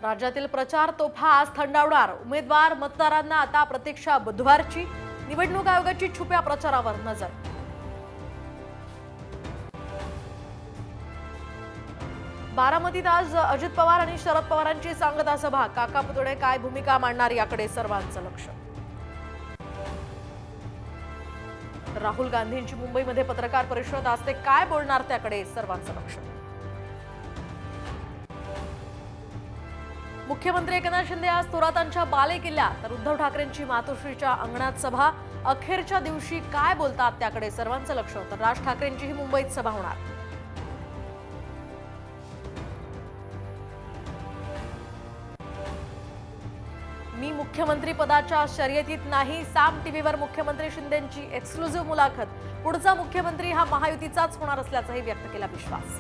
राज्यातील प्रचार तोफा आज थंडावणार। उमेदवार मतदारांना आता प्रतीक्षा बुधवारची। निवडणूक आयोगाची छुप्या प्रचारावर नजर। बारामतीत आज अजित पवार आणि शरद पवारांची सांगता सभा। काका पुतळे काय भूमिका मांडणार याकडे सर्वांचं लक्ष। राहुल गांधींची मुंबईमध्ये पत्रकार परिषद। आज ते काय बोलणार त्याकडे सर्वांचं लक्ष। मुख्यमंत्री एकनाथ शिंदे आज थोरातांच्या बालेकिल्ल्यात, तर उद्धव ठाकरेंची मातोश्रीच्या अंगणात सभा। अखेरच्या दिवशी काय बोलतात त्याकडे सर्वांचं लक्ष। तर राज ठाकरेंचीही मुंबईत सभा होणार। मी मुख्यमंत्री पदाच्या शर्यतीत नाही। साम टीव्हीवर मुख्यमंत्री शिंदेंची एक्सक्लुझिव्ह मुलाखत। पुढचा मुख्यमंत्री हा महायुतीचाच होणार असल्याचाही व्यक्त केला विश्वास।